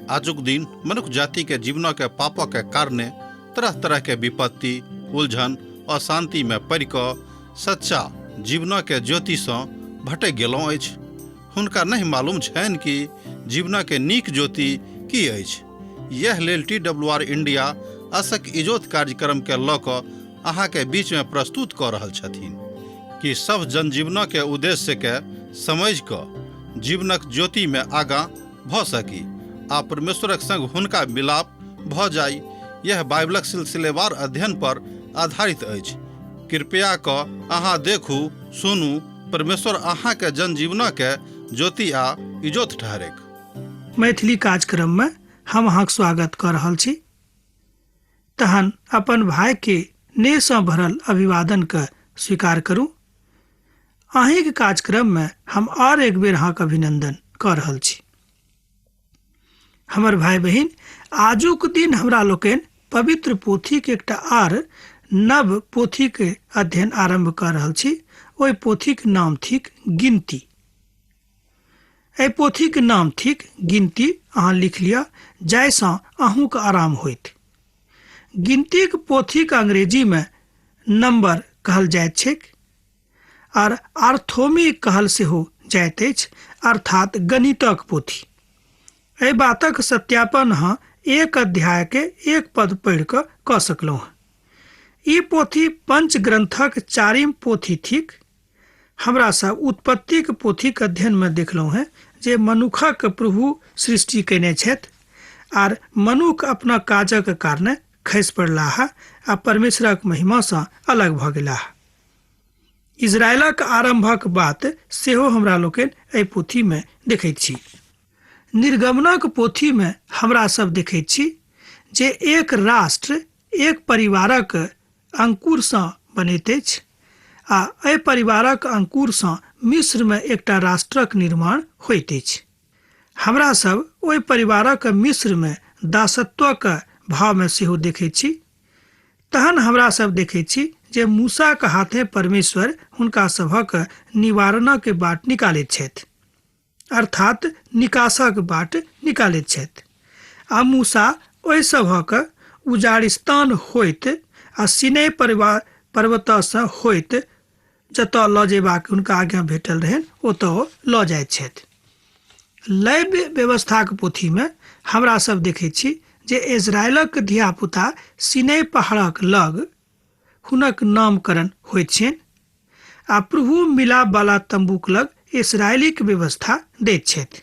आजुक दिन मनुष्य जाति के जीवन के पाप के कारणे तरह तरह के विपत्ति, उलझन, अशांति में पड़ि कऽ सच्चा जीवन के ज्योति सँ भटकि गेलहुँ अछि। हुनका नहीं मालूम छनि कि जीवन के नीक ज्योति की अछि। यह लेल TWR इंडिया आशक इजोत कार्यक्रम के लऽ कऽ अहाँ के बीच में प्रस्तुत कऽ रहल छथिन कि सब जनजीवन के उद्देश्य के समझ कऽ जीवनक ज्योति में आगाँ भऽ सकी आ परमेश्वरक संग हुनका मिलाप भऽ जाय। यह बाइबलक सिलसिलेवार अध्ययन पर आधारित अछि। कृपया कऽ अहाँ देखू, सुनू, परमेश्वर अहाँ के जनजीवन के ज्योति आ इजोत ठहरेक। मैथिली कार्यक्रम में हम अहाँक स्वागत कर रहल छी। तहन अपन भाई के नेह सँ भरल अभिवादन के स्वीकार करू। अहीं के कार्यक्रम में हम और एक बेर अहाँक अभिनंदन कर रहल छी। हमर भाई बहिन, आजुक दिन हमरा लोकनि पवित्र पोथी के एकटा आर नव पोथी के अध्ययन आरंभ कर रहल छी। ओहि पोथी के नाम थिक गिनती। एहि पोथी के नाम थिक गिनती। अहाँ लिख लिया जाहिसँ अहूँक आराम होइत। गिनती के पोथी के अंग्रेजी में नंबर कहल जाइत छैक और आर्थोमी कहल सेहो जाइत अछि, अर्थात गणितक पोथी। एहि बातक सत्यापन अहाँ एक अध्याय के एक पद पढ़ि कऽ सकलहुँ। ई पोथी पंच ग्रंथक चारिम पोथी थिक। हमरा सब उत्पत्ति के पोथी के अध्ययन में देखलहुँ हैं जे मनुखक प्रभु सृष्टि कयने छथि आर मनुख अपना काजक कारणे खसि पड़लाह आ परमेश्वरक महिमा सँ अलग भऽ गेलाह। इजरायलक आरंभक बात सेहो हमरा लोकनि एहि पोथी में देखैत छी। निर्गमनक पोथी में हमरा सब देखैत छी जे एक राष्ट्र एक परिवारक अंकुर सँ बनैत अछि आ एहि परिवारक अंकुर सँ मिस्र में एकटा राष्ट्रक निर्माण होइत अछि। हमरा सब ओहि परिवारक मिस्र में दासत्वक भाव में सेहो देखैत छी। तहन हमरा सब देखैत छी जे मूसा के हाथे परमेश्वर हुनका सभक निवारणक बाट निकालैत छथि, अर्थात निकासक बाट निकालैत छथि। आ मूसा ओहि सभक उजाड़िस्तान होइत आ सीनै पर्वत सँ होइत जतऽ लऽ जेबाक हुनका आज्ञा भेटल रहनि ओतऽ लऽ जाइत छथि। लय व्यवस्था के पोथी में हमरा सब देखैत छी जे इजरायलक धिया पुता सीनै पहाड़क लग हुनक नामकरण होइत छनि आ प्रभु मिलाप वाला तंबूक लग इस्राएली के व्यवस्था दैत छथि।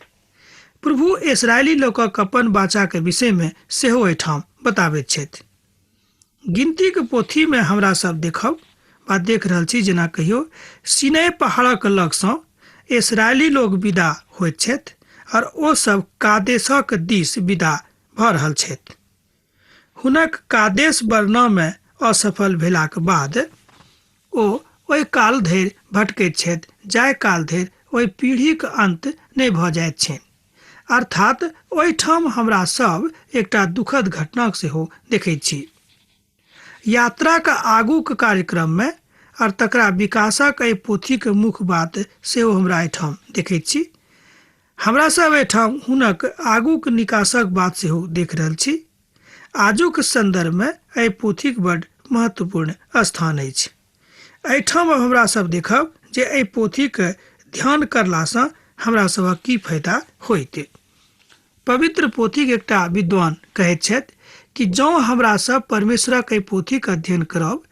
प्रभु इस्राएली लोकक अपन बाचा के विषय में सेहो एहिठाम बताबैत छथि। गिनती के पोथी में हमरा सब देखब वा देख रहल छी जेना कहियो सीनै पहाड़क लग सँ इस्राएली लोग विदा होइत छथि और ओ सब कादेशक दिस विदा भऽ रहल छथि। हुनक कादेश बरना में असफल भेलाक बाद ओ ओहि काल धरि भटकैत छथि जाहि काल धरि ओहि पीढ़ीक अंत नहि भऽ जाइत छनि। अर्थात ओहिठाम हमरा सब एकटा दुखद घटना सेहो देखैत छी। यात्रा का आगूक कार्यक्रम में और तकरा विकासक एहि पोथी के मुख्य बात सेहो हमरा एहिठाम देखैत छी। हमरा सब एहिठाम हुनक आगूक निकासक बात सेहो देख रहल छी। आजुक संदर्भ में एहि पोथी के बड़ महत्वपूर्ण स्थान अछि। एहिठाम हमरा सब देखब जे एहि पोथी के ध्यान करला सँ हमरा सभक की फायदा होइत। पवित्र पोथी के एकटा विद्वान कहैत छथि कि जँ हमरा सब परमेश्वरक एहि पोथी के अध्ययन करब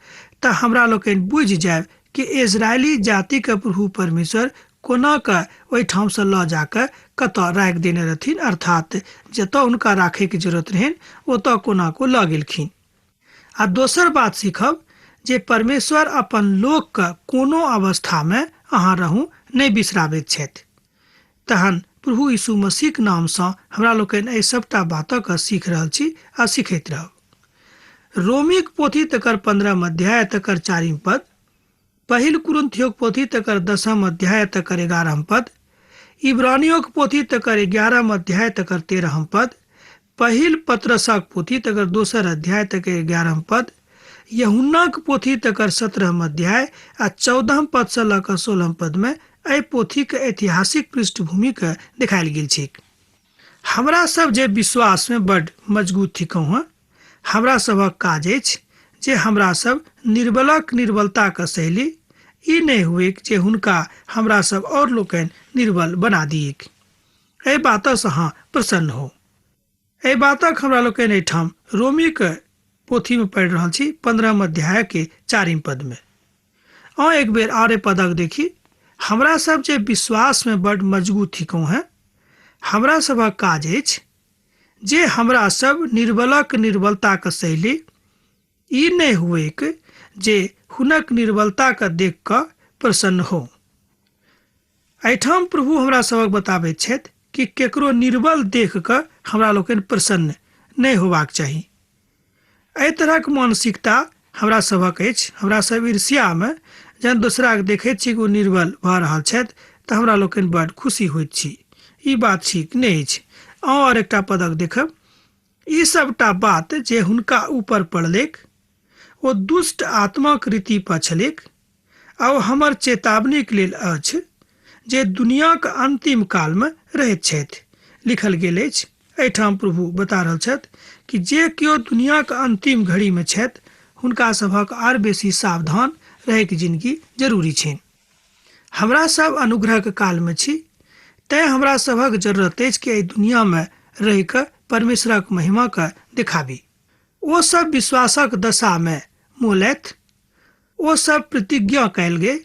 तऽ हमरा लोकनि बुझि जायब कि इजरायली जाति के प्रभु परमेश्वर कोना कऽ ओहिठाम सँ लऽ जाकऽ कतऽ राखि देने रहथिन, अर्थात जतऽ हुनका राखै के जरूरत रहनि ओतऽ कोना को लऽ गेलखिन। आ दोसर बात सीखब जे परमेश्वर अपन लोक के कोनो अवस्था में अहाँ रहू नहि बिसराबैत छथि। तहन प्रभु यीशु मसीह के नाम सँ हमरा लोकनि एहि सबटा बातक सीख रहल छी आ सीखैत रहब। रोमीक पोथी तकर 15 अध्याय तकर 4 पद, पहिल कुरिन्थियोक पोथी तकर 10 अध्याय तकर 11 पद, इब्रानियोक पोथी तकर 11 अध्याय तकर 13 पद, पहिल पतरसक पोथी तकर 2 अध्याय तकर 11 पद, यूहन्नाक पोथी तकर 17 अध्याय आ 14 पद से लऽ कऽ 16 पद में एहि पोथी के ऐतिहासिक पृष्ठभूमि के देखायल गेल छै। हमरा सब जे विश्वास में बड़ मजबूत थिकौं हैं, हमरा सबक काज अछि जे हमरा सब निर्बलक निर्बलता के शैली ई नहीं हुए जे हुनका हमरा सब और लोकनि निर्बल बना दिए। एहि बातसँ अहाँ प्रसन्न हो। एहि बातक हमरा लोकनि एहिठाम रोमी के पोथी में पढ़ि रहल छी 15 अध्याय के 4 पद में। एक बेर आरे पदक देखी, हमरा सब जे विश्वास में बड़ मजबूत थिकौं हैं, हमरा सबक काज अछि जे हमरा सब निर्बलक निर्बलता के शैली ई नहीं हुए जे हुनक निर्बलता के देख कऽ प्रसन्न हो। एहिठाम प्रभु हमरा सबक बताबैत छथि कि केकरो निर्बल देख कऽ हमरा लोकनि प्रसन्न नहीं होबाक चाही। एहि तरहक मानसिकता हमरा सबक अछि। हमरा सब ईर्ष्या में जहन दोसरा के देखैत छी कि ओ निर्बल भऽ रहल छथि तऽ हमरा लोकनि बड़ खुशी होइत छी। ई बात ठीक नहीं अछि। और एकटा पदक देखब, ई सबटा बात जे हुनका ऊपर पड़लेक ओ दुष्ट आत्माक रीति पर छलेक आ ओ हमर चेतावनीक लेल अछि जे दुनियाक अंतिम काल में रहैत छथि। लिखल गेल अछि। एहिठाम प्रभु बता रहल छथि कि जे केओ दुनियाक अंतिम घड़ी में छथि हुनका सभक आर बेसी सावधान रहै के जिंदगी जरूरी छनि। हमरा सब अनुग्रह के काल में छी, तैं हमरा सभक जरूरत अछि कि एहि दुनिया में रहि कऽ परमेश्वरक महिमा के दिखाबी। ओ सब विश्वासक दशा में मोलैथ, ओ सब प्रतिज्ञा कयल गेल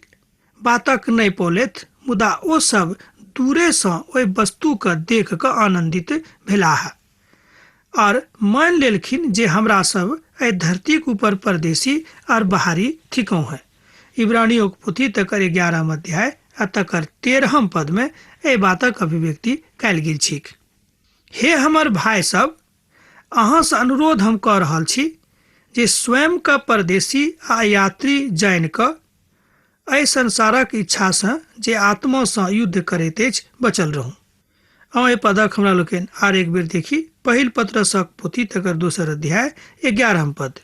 बातक नहीं पौलैथ, मुदा ओ सब दूरे सँ ओहि वस्तु के देख कऽ आनंदित भेलाह और मान लेलखिन जे हमरा सब एहि धरती के ऊपर परदेशी और बाहरी थिकौं हैं। इब्रानियों के पोथी तकर 11 अध्याय आ तकर 13 पद में एहि बातक अभिव्यक्ति कयल गेल छिक। हे हमर भाई सब, अहाँ से अनुरोध हम कऽ रहल छी जे स्वयं का परदेशी आ यात्री जानि कऽ एहि संसारक इच्छा से जे आत्मा से युद्ध करैत अछि बचल रहू। एहि पदक हमरा लोकनि आर एक बेर देखी, पहिल पत्रसक पोथी तकर 2 अध्याय 11 पद।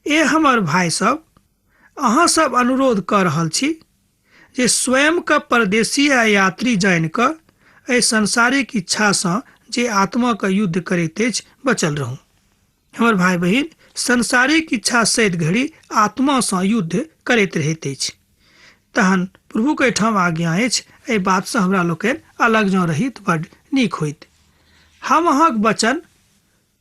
ए हमर भाई सब, अहाँ सब अनुरोध कऽ रहल छी जे स्वयं का परदेशी आ यात्री जानि कऽ एहि संसारिक इच्छा से जे आत्मा का युद्ध करैत अछि बचल रहू। हमर भाई बहिन, संसारिक इच्छा सैद घड़ी आत्मा से युद्ध करैत रहैत अछि। तहन प्रभु के ठाम आज्ञा अछि, एहि बात से हमरा लोकनि अलग जँ रहित बड़ नीक होइत। हम अहाँक वचन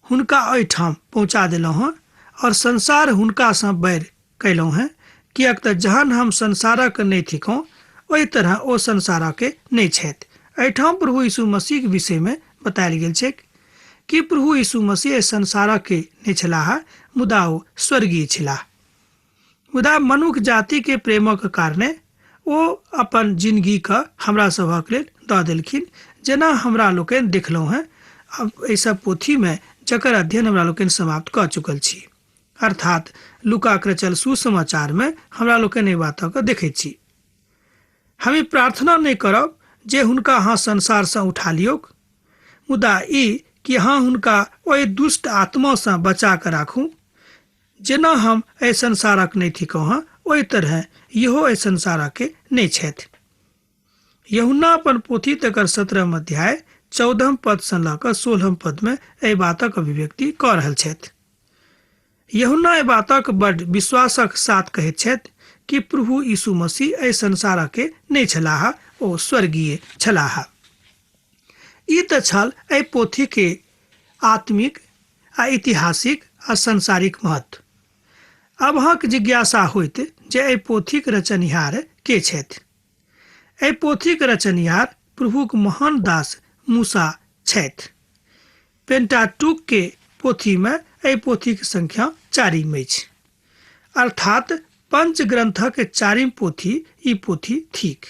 हुनका एहिठाम पहुँचा देलहुँ हैं और संसार हुनका से बैर कयलहुँ हैं, किएक तऽ जहन हम संसारक नहीं थिकौं ओहि तरह ओ संसारक नहीं छथि। एहिठाम प्रभु यीशु मसीह के विषय में बतायल गेल छै कि प्रभु यीशु मसीह संसारक नहीं छलाह, मुदा ओ स्वर्गीय छलाह। मुदा मनुष्य जाति के प्रेमक कारणे ओ अपन जिंदगी के हमरा सभक लेल दऽ देलखिन, जेना हमरा लोकनि देखलहुँ हैं। अब एहि सब पोथी में जकर अध्ययन हमरा लोकनि समाप्त कऽ चुकल छी, अर्थात लूका के रचल सुसमाचार में हमरा लोकनि एहि बातक देखैत छी। हम ई प्रार्थना नहीं करब जे हुनका अहाँ संसार से उठा लियौक, मुदा ई कि अहाँ हुनका ओहि दुष्ट आत्मा से बचा कऽ राखू। जेना हम एहि संसारक नहीं थिकौं हैं, ओहि तरह इहो एहि संसारक नहीं छथि। यूहन्ना अपन पोथी तकर 17 अध्याय 14 पद से लऽ कऽ 16 पद में एहि बातक अभिव्यक्ति कऽ रहल छथि। यूहन्ना एहि बातक बड़ विश्वासक साथ कहैत छथि कि प्रभु यीशु मसीह एहि संसारक नहीं छलाह, ओ स्वर्गीय छलाह। ई तऽ छल एहि पोथी के आत्मिक आ ऐतिहासिक आ संसारिक महत्व। अब अहाँक जिज्ञासा होइत जे एहि पोथीक रचनिहार के छथि। एहि पोथीक रचनिहार प्रभुक महान दास मूसा छथि। पेंटाटुक के पोथी में एहि पोथीक संख्या 4 अछि, अर्थात पंच ग्रंथक 4 पोथी ई पोथी थिक।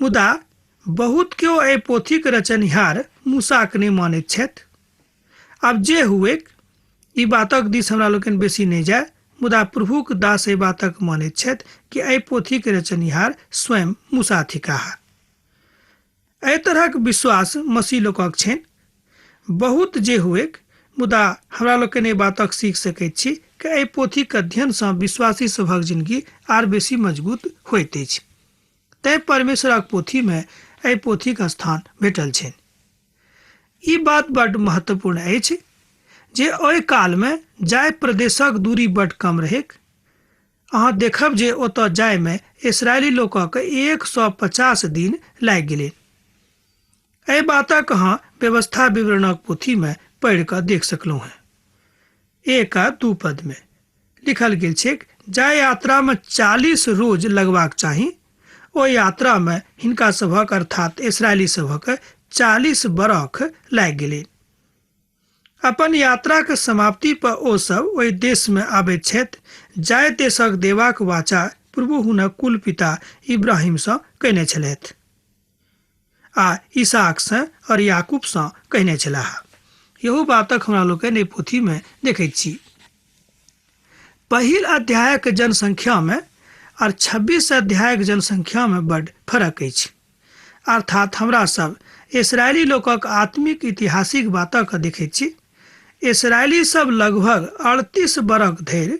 मुदा बहुत केओ एहि पोथीक रचनिहार मूसाक नहि मानैत छथि। अब जे हुए ई बातक दिस हमरा लोकनि बेसी नहीं जाय, मुदा प्रभुक दास एहि बातक मानैत छथि कि एहि पोथीक रचनिहार स्वयं मूसा थिकाह। एहि तरहक विश्वास मसीह लोकक छनि। बहुत जे हुए, मुदा हमरा लोकनि एहि बातक सीख सकैत छी कि एहि पोथीक अध्ययन से विश्वासी सभक जिंदगी आर बेसी मजबूत होइत अछि। तैं परमेश्वरक पोथी में एहि पोथीक स्थान भेटल छनि। ई बात बड्ड महत्वपूर्ण अछि जे ओहि काल में जाय प्रदेशक दूरी बड्ड कम रहेक। अहाँ देखब जे ओतय जाय में इसराइली लोकक 150 दिन लागि गेलै। एहि बातक अहाँ व्यवस्था विवरणक पोथी में पढ़ि कऽ देख सकलहुँ हैं। 1-2 पद में लिखल गेल छै, जाय यात्रा में 40 रोज लगबाक चाही। ओ यात्रा में हिनका सभक अर्थात इसराइली सभक 40 बरख लागि गेलै। अपन यात्रा के समाप्ति पर ओ सब ओहि देश में आबैत छथि जाय देशक देबाक वाचा प्रभु हुनक कुल पिता इब्राहिम सँ कयने छलथि आ इसहाक सँ और याकूब सँ कहने छलाह। यहू बातक हमरा लोकनि एहि पोथी में देखैत छी। पहिल अध्यायक जनसंख्या में और 26 अध्यायक जनसंख्या में बड्ड फर्क अछि। अर्थात हमरा सब इसराइली लोकक आत्मिक ऐतिहासिक बातक देखैत छी। इसराइली सब लगभग 38 बरख धरि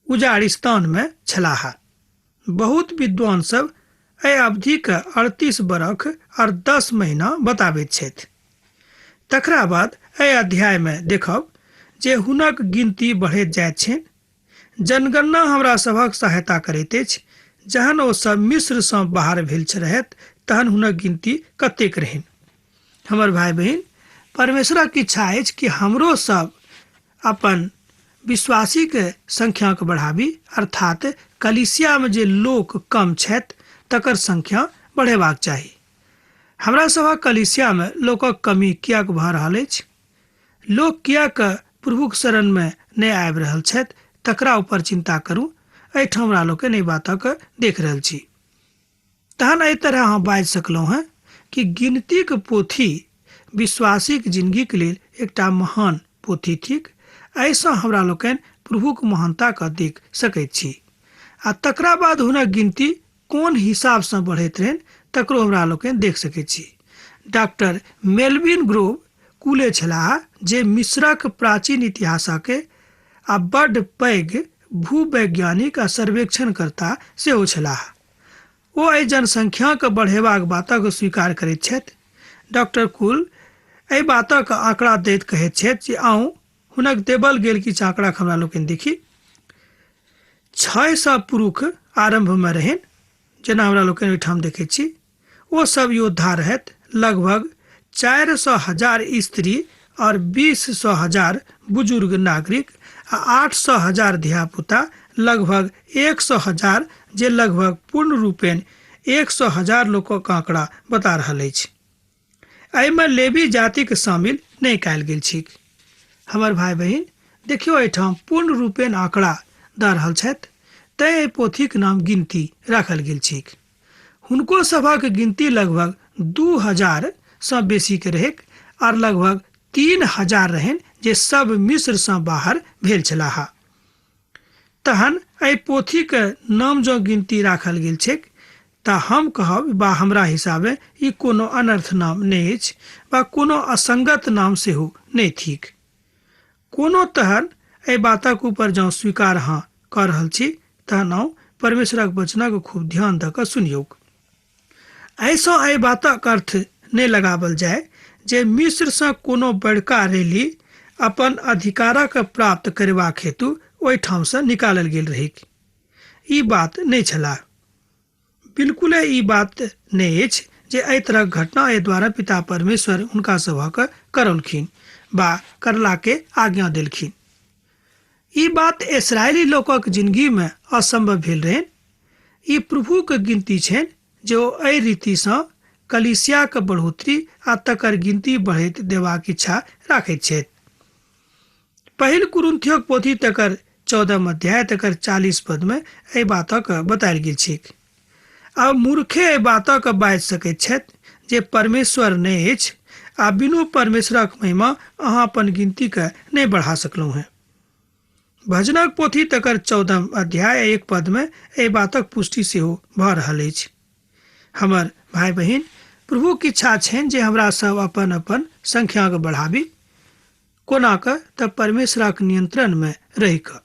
उजाड़िस्तान में छलाह। बहुत विद्वान सब एहि अवधि के 38 बरख और 10 महीना बताबैत छथि। तकरा बाद एहि अध्याय में देखब जे हुनक गिनती बढ़ैत जाइत छनि। जनगणना हमरा सभक सहायता करैत अछि। जहन ओ सब मिस्र सँ बाहर भेल रहथि तहन हुनक गिनती कतेक रहनि। हमर भाई बहन, परमेश्वरक इच्छा अछि कि हमरो सब अपन विश्वासी के संख्या के बढ़ाबी, अर्थात कलीसिया में जे लोक कम छथि तकर संख्या बढ़ेबाक चाही। हमरा सभक कलीसिया में लोकक कमी किएक भऽ रहल अछि? लोक किएक प्रभुक शरण में नहि आबि रहल छथि तकरा ऊपर चिंता करू। एहिठाम हमरा लोकनि एहि बातक देख रहल छी। तहन एहि तरह अहाँ बाजि सकलहुँ हैं कि गिनती के पोथी विश्वासी के जिंदगी के लेल एकटा महान पोथी थिक। एहिसँ हमरा लोकनि प्रभुक महानता के देख सकैत छी। आ तकरा बाद हुनक गिनती कोन हिसाब सँ बढ़ैत रहनि तकरो हमरा लोकनि देख सकैत छी। डॉक्टर मेलविन ग्रोव कुले छलाह जे मिस्रक प्राचीन इतिहासक आ बड्ड पैघ भूवैज्ञानिक आ सर्वेक्षणकर्ता सेहो छलाह। ओ एहि जनसंख्या के बढ़ेबाक बातक स्वीकार करैत छथि। डॉक्टर कुल एहि बातक आंकड़ा दैत कहैत छथि जे आउ हुनक देबल गेल किछु आंकड़ा हमरा लोकनि देखी। 600 पुरुष आरंभ में रहनि, जेना हमरा लोकनि ओहिठाम देखैत छी। ओ सब योद्धा रहथि। लगभग 400,000 स्त्री और 20,000 बुजुर्ग नागरिक आ 800,000 धियापुता, लगभग 100,000 जे लगभग पूर्ण रूपेण 100,000 लोकक आंकड़ा बता रहल अछि। एहिमे लेवी जाति के शामिल नहि कयल गेल छैक। हमर भाई बहन, देखियो एहिठाम पूर्ण रूपेण आंकड़ा दऽ रहल छथि। तैं एहि पोथीक नाम गिनती राखल गेल छैक। हुनको सभक गिनती लगभग 2,000 सँ बेसी के रहैक और लगभग 3,000 रहनि जे सब मिस्र सँ बाहर भेल छलाह। तहन एहि पोथी के नाम जो गिनती राखल गेल छैक तऽ हम कहब बा हमरा हिसाबे ई कोनो अनर्थ नाम नहि अछि वा कोनो असंगत नाम सेहो नहि थिक। कोनो तहन एहि बातक ऊपर जँ स्वीकार अहाँ कऽ रहल छी तहन आउ परमेश्वरक वचनक खूब ध्यान दऽ कऽ सुनियौक। एहिसँ एहि बातक अर्थ नहि लगाओल जाय जे मिस्र सँ कोनो बड़का रैली अपन अधिकारक प्राप्त करबाक हेतु ओहिठाम सँ निकालल गेल रहैक। ई बात नहि छलाह। बिल्कुले ई बात नहि अछि जे एहि तरहक घटना एहि द्वारा पिता परमेश्वर हुनका सभक करलखिन वा करला के आज्ञा देलखिन। ई बात इसराइली लोकक जिंदगी में असंभव भेल रहनि। ई प्रभु के गिनती छनि जे ओ एहि रीति सँ कलीसिया के बढ़ोतरी आ तकर गिनती बढ़ैत देबाक इच्छा राखैत छथि। पहिल कुरिन्थियोक पोथी तकर 14 अध्याय तकर 40 पद में एहि बातक बतायल गेल छैक। आब मूर्खे एहि बातक बाजि सकैत छथि जे परमेश्वर नहि अछि आ बिनु परमेश्वरक महिमा अहाँ अपन गिनती के नहि बढ़ा सकलहुँ हैं। भजनक पोथी तकर 14 अध्याय 1 पद में एहि बातक पुष्टि सेहो भऽ रहल अछि। हमर भाई बहिन, प्रभुक इच्छा छनि जे हमरा सब अपन अपन संख्या के बढ़ाबी। कोना कऽ तऽ परमेश्वरक नियंत्रण में रहि कऽ।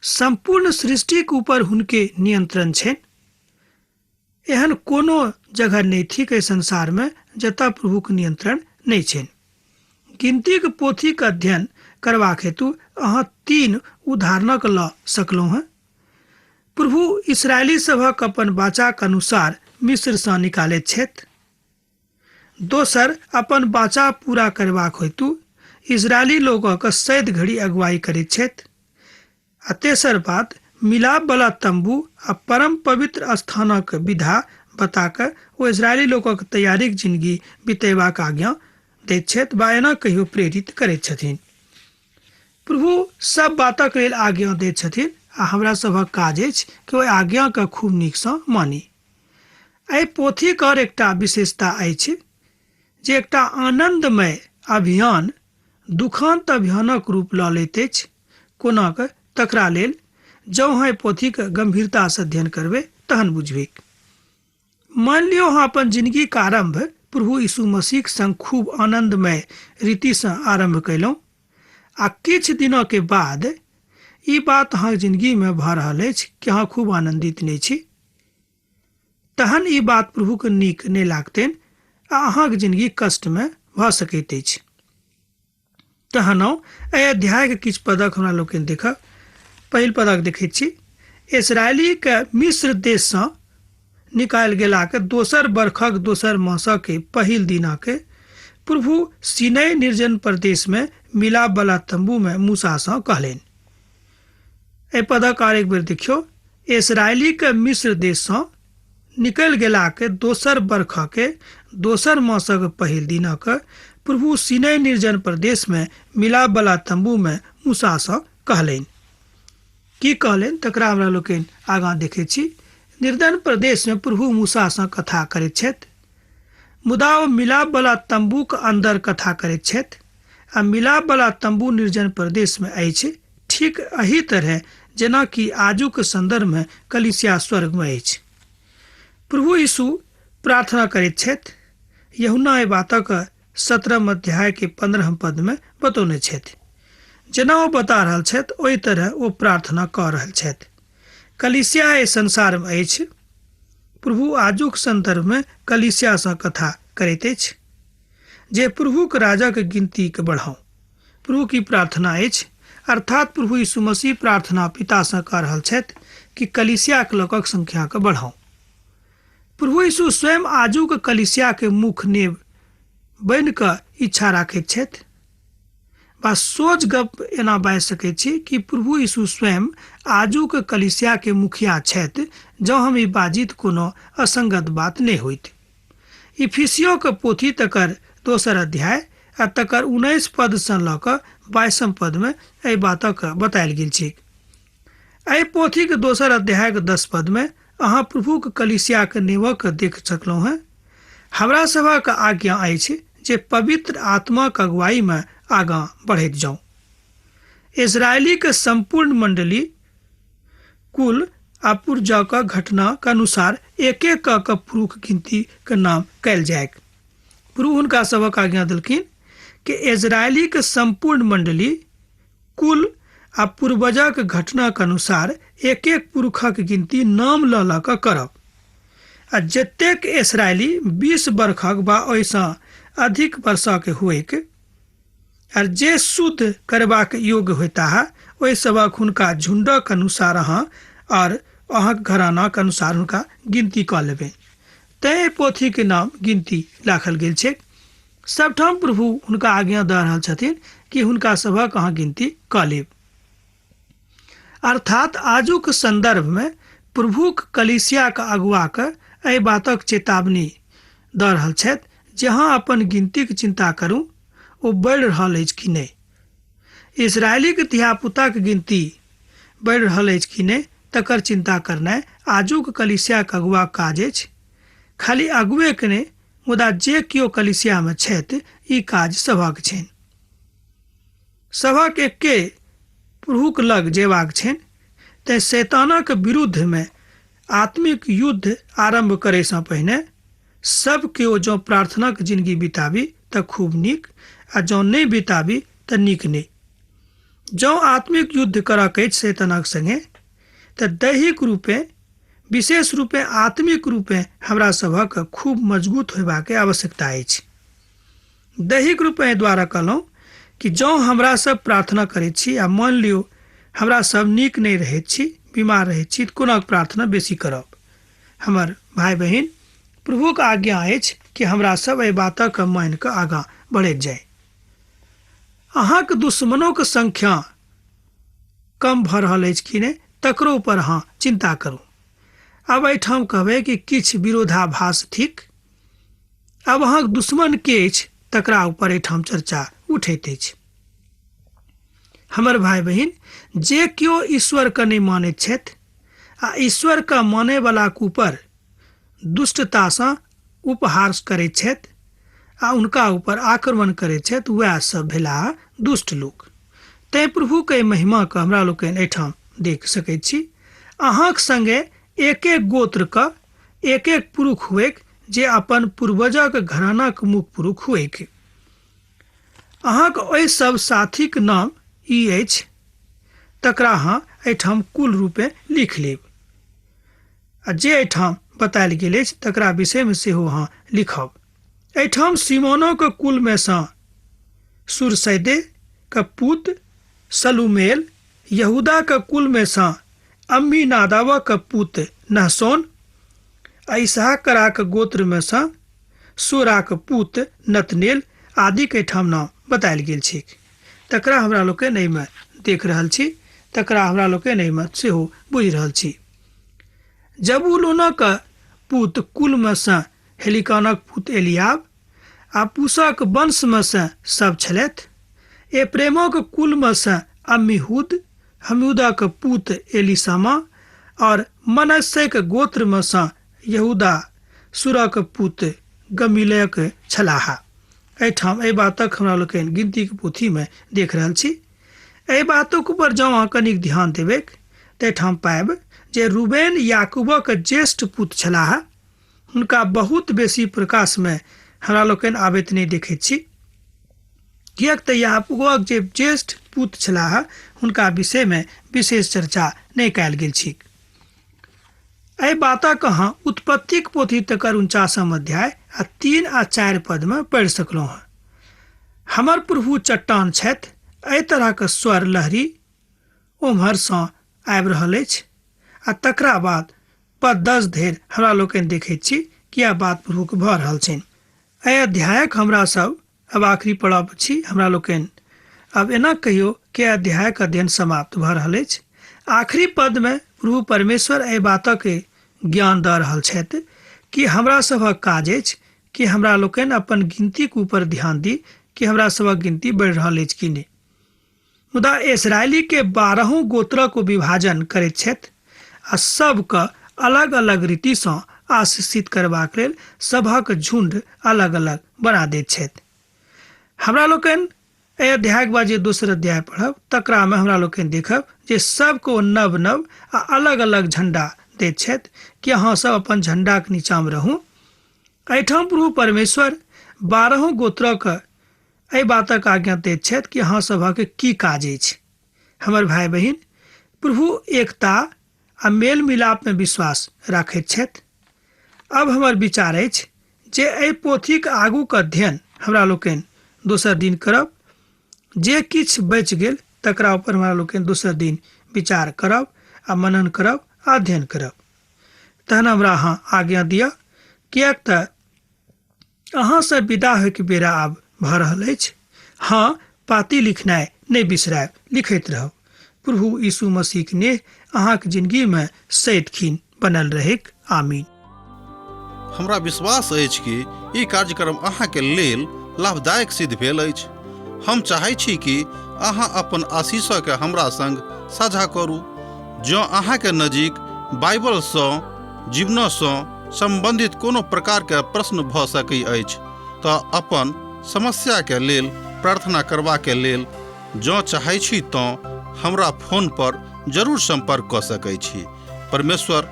संपूर्ण सृष्टि के ऊपर हुनके नियंत्रण छनि। एहन कोनो जगह नहीं थिक एहि संसार में जतऽ प्रभुक नियंत्रण नहीं छनि। गिनतीक पोथीक अध्ययन करबाक हेतु अहाँ 3 उदाहरणक लऽ सकलहुँ हैं। प्रभु इसराइली सभक अपन बाचाक अनुसार मिस्रसँ निकालैत छथि। दोसर, अपन बाचा पूरा करबाक हेतु इजरायली लोकक सैद घड़ी अगुवाई करैत छथि। आ तेसर बात, मिलाप वाला तंबू आ परम पवित्र स्थानक विधा बता कऽ ओ इजरायली लोकक तैयारीक जिंदगी बितेबाक आज्ञा दैत छथि वा एना कहियो प्रेरित करैत छथिन। प्रभु सब बातक लेल आज्ञा दैत छथिन आ हमरा सभक काज अछि कि ओहि आज्ञाके खूब नीकसँ मानी। एहि पोथीक आओर एकटा विशेषता अछि जे एकटा आनंदमय अभियान दुखांत अभियानक रूप लऽ लैत अछि। कोना कऽ तकरा लेल जँ अहाँ पोथीक गंभीरतासँ अध्ययन करबै तहन बुझबै। मान लियौ अहाँ अपन जिंदगीके आरंभ प्रभु यीशु मसीहक संग खूब आनंदमय रीतिसँ आरंभ कयलहुँ आ किछु दिनके बाद ई बात अहाँके जिंदगीमे भऽ रहल अछि कि अहाँ खूब आनंदित नहि छी, तहन ई बात प्रभुके नीक नहि लागतनि आ अहाँके जिंदगी कष्टमे भऽ सकैत अछि। तहन एहि अध्यायके किछु पदक हमरा लोकनि देखब। पहिल पदक देखैत छी, इसराइलीके मिस्र देशसँ निकालि गेलाके दोसर बरखक दोसर मासके पहिल दिनके प्रभु सीनै निर्जन प्रदेशमे मिलाप वाला तंबूमे मूसासँ कहलनि। एहि पदक आओर एक बेर देखियौ, इसराइलीके मिस्र देशसँ निकलि गेलाके दोसर बरखके दोसर मासक पहिल दिनके प्रभु सीनै निर्जन प्रदेशमे मिलाप वाला तंबूमे मूसासँ कहलनि। की कहलनि तकरा हमरा लोकनि आगाँ देखैत छी। निर्जन प्रदेशमे प्रभु मूसासँ कथा करैत छथि, मुदा ओ मिलाप वाला तंबूक अन्दर कथा करैत छथि आ मिलाप वाला तंबू निर्जन प्रदेशमे अछि, ठीक एही तरह जेनाकि आजुक संदर्भमे कलीसिया स्वर्गमे अछि। प्रभु यीशु प्रार्थना करैत छथि। यूहन्ना एहि बातक 17 अध्यायके 15 पदमे बतौने छथि। जेना ओ बता रहल छथि ओहि तरह ओ प्रार्थना कऽ रहल छथि। कलीसिया एहि संसारमे अछि। प्रभु आजुक संदर्भमे कलीसियासँ कथा करैत अछि जे प्रभुक राजक गिनतीके बढ़ाउ। प्रभु की प्रार्थना अछि, अर्थात प्रभु यीशु मसीह प्रार्थना पितासँ कऽ रहल छथि कि कलीसियाके लोकक संख्याके बढ़ाउ। प्रभु यीशु स्वयं आजुक कलीसियाके मुख्य नेव बनि कऽ इच्छा राखैत छथि। बा सोच गप एना बाजि सकैत छी कि प्रभु यीशु स्वयं आजुक कलीसियाके मुखिया छथि, जँ हम ई बाजित कोनो असंगत बात नहि होइत। इफिसियोके पोथी तकर दोसर अध्याय आ तकर 19 पदसँ लऽ कऽ 22 पदमे एहि बातक बतायल गेल छै। एहि पोथीके दोसर अध्यायके 10 पदमे अहाँ प्रभुक कलीसियाके नेवक देख सकलहुँ हैं। हमरा सभक आज्ञा अछि जे पवित्र आत्माक अगुवाईमे आगाँ बढ़ैत जाउँ। इजरायलीके संपूर्ण मंडली कुल आ पुरजाक घटनाके अनुसार एक एक कऽ पुरुष गिनतीके नाम कयल जायक। प्रभु हुनका सभक आज्ञा देलखिन कि इजरायलीके संपूर्ण मंडली कुल आ पूर्वजक घटनाके अनुसार एक एक पुरुषक गिनती नाम लऽ लऽ कऽ करब। आ जतेक इसराइली 20 वर्षक वा ओहिसँ अधिक वर्षके हुएक आर जे शुद्ध करबाक योग्य होता है ओहि सभक हुनका झुंडक अनुसार अहाँ और अहाँक घरानाके अनुसार हुनका गिनती कऽ लेबै। तैँ पोथीके नाम गिनती राखल गेल छै। सबठाम प्रभु हुनका आज्ञा दऽ रहल छथिन कि हुनका सभक अहाँ गिनती कऽ लेब। अर्थात आजुक संदर्भमे प्रभुक कलीसियाके अगुआके एहि बातक चेतावनी दऽ रहल छथि जे अहाँ अपन गिनतीके चिंता करू ओ बढ़ि रहल अछि कि नहि। इजरायलीके धियापुताके गिनती बढ़ि रहल अछि कि नहि तकर चिंता करनाइ आजुक कलीसियाके अगुआके काज अछि। खाली अगुएके नहि, मुदा जे केओ कलीसियामे छथि ई काज सभक छनि। सभक एके प्रभुक लग जेबाक छनि। तैँ शैतानक विरुद्धमे आत्मिक युद्ध आरंभ करयसँ पहिने सब केओ जँ प्रार्थनाक जिंदगी बिताबी तऽ खूब नीक, आ जँ नहि बिताबी तऽ नीक नहि। जँ आत्मिक युद्ध करयके अछि शैतानक संगे तऽ दैहिक रूपे विशेष रूपे आत्मिक रूपे हमरा सभक खूब मजबूत होयबाक आवश्यकता अछि। दैहिक रूप में द्वारा कहलहुँ कि जँ हमरा सब प्रार्थना करैत छी आ मान लियौ हमरा सब नीक नहीं रहै छी, बीमार रहै छी, कोना प्रार्थना बेसी करब। हमर भाई बहिन, प्रभुक आज्ञा अछि कि हमरा सब एहि बातक मानि कऽ आगाँ बढ़ैत जाय। अहाँके दुश्मनों के संख्या कम भऽ रहल अछि कि नहि, तकरो पर अहाँ चिंता करू। अब एहिठाम कहबै कि किछु विरोधाभास थिक। अब अहाँके दुश्मन के अछि तकरा ऊपर एहिठाम चर्चा उठैत अछि। हमर भाई बहिन, जे केओ ईश्वर के नहीं मानैत छथि आ ईश्वर के माने वाला के ऊपर दुष्टतासँ उपहार करैत छथि आ उनका ऊपर आक्रमण करैत छथि, वएह सब भेलाह दुष्ट लोक। तैं प्रभु के महिमा के हमरा लोकनि एहिठाम देख सकैत छी। अहाँक संगे एक एक गोत्र का एक एक पुरुष हुएक जे अपन पूर्वजक घरानाक मुख पुरुष हुएक। अहाँक ओहि सब साथीक नाम ई अछि, तकरा अहाँ एहिठाम कुल रूपे लिख लेब। आ जे एहिठाम बतायल गेल अछि तकरा विषयमे सेहो अहाँ लिखब। एहिठाम सिमोनोक कुलमे सँ सुरसैदे के पुत्र सलुमेल, यहूदाक कुलमे सँ अम्मीनादाबक पुत्र नहसोन, इसहाकराक गोत्रमे सँ सोराक पुत्र नतनेल आदि के एहिठाम नाम बतायल गेल छै। तकरा हमरा लोकनि एहिमे देख रहल छी, तकरा हमरा लोकनि एहिमे सेहो बुझि रहल छी। जबूलूनक पुत्र कुलमे सँ हेलिकानक पुत्र एलियाब आ पूसाक वंशमे सँ सब छलथि। एप्रेमक कुलमे सँ अम्मीहूद, हम्मूदाक पुत्र एलिसामा और मनस्सेक गोत्रमे सँ यहूदा सुरक पुत्र गमीलक छलाह। एहिठाम एहि बातक हमरा लोकनि गिनती के पोथी में देख रहल छी। एहि बातक ऊपर जँ अहाँ कनिक ध्यान देबै तऽ एहिठाम पायब जे रूबेन याकूबक ज्येष्ठ पुत्र छलाह। हुनका बहुत बेसी प्रकाश में हमरा लोकनि आबैत नहीं देखैत छी, किएक तऽ याकूबक जे ज्येष्ठ पुत्र छलाह हुनका विषय में विशेष चर्चा नहीं कयल गेल छी। एहि बातक अहाँ उत्पत्तिक पोथी तकर 49 अध्याय आ 3 आ 4 पद में पढ़ि सकलहुँ हैं। हमर प्रभु चट्टान छथि, एहि तरहक स्वर लहरी ओम्हरसँ आबि रहल अछि। आ तकरा बाद पद 10 धरि हमरा लोकनि देखैत छी किया बात प्रभुके भऽ रहल छनि। एहि अध्यायक हमरा सब अब आखिरी पड़ाव छी। हमरा लोकनि अब एना कहियो कि अध्यायक अध्ययन समाप्त भऽ रहल अछि। आखिरी पद में प्रभु परमेश्वर एहि बातक ज्ञान दऽ रहल छथि कि हमरा सभक काज अछि कि हमरा लोकनि अपन गिनती के ऊपर ध्यान दी कि हमरा सभक गिनती बढ़ि रहल अछि कि नहि। मुदा इसराइली के 12 गोत्रक विभाजन करैत छथि आ सबके अलग अलग रीतिसँ आशीषित करबाक लेल सभक झुंड अलग अलग बना दैत छथि। हमरा लोकनि एहि अध्यायक बाद जे दोसर अध्याय पढ़ब तकरा में हमरा लोकनि देखब जे सबको नव नव आ अलग अलग झंडा दैत छथि कि अहाँ सब अपन झंडा के नीचा में रहू। एहिठाम प्रभु परमेश्वर 12 गोत्रक एहि बातक आज्ञा दैत छथि कि अहाँ सभक की काज अछि। हमर भाई बहिन, प्रभु एकता आ मेल मिलाप में विश्वास राखैत छथि। अब हमर विचार अछि जे एहि पोथीक आगूक अध्ययन हमरा लोकनि दोसर दिन करब। जे किछु बचि गेल तकरा ऊपर हमरा लोकनि दोसर दिन विचार करब आ मनन करब, अध्ययन करब। तहन हमरा अहाँ आज्ञा दिअ, किएक तऽ अहाँसँ विदा होइके बेरा आब भऽ रहल अछि। हाँ, पाती लिखनाइ नहीं बिसरायब, लिखैत रहब। प्रभु यीशु मसीह के नेह अहाँके जिंदगी में सदिखन बनल रहैक। आमीन। हमरा विश्वास अछि कि ई कार्यक्रम अहाँके लेल लाभदायक सिद्ध भेल अछि। हम चाहै छी कि अहाँ अपन आशीषके हमरा संग साझा करू। जँ अहाँके नजीक बाइबलसँ जीवनसँ संबंधित कोनो प्रकारके प्रश्न भऽ सकै अछि तऽ अपन समस्याके लेल प्रार्थना करबाके लेल जँ चाहै छी तऽ हमरा फोन पर जरूर संपर्क कऽ सकै छी। परमेश्वर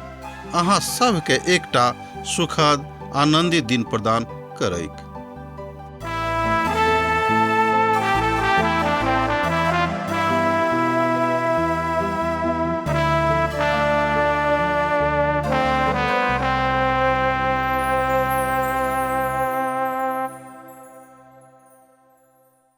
अहाँ सबके एकटा सुखद आनंदित दिन प्रदान करैक।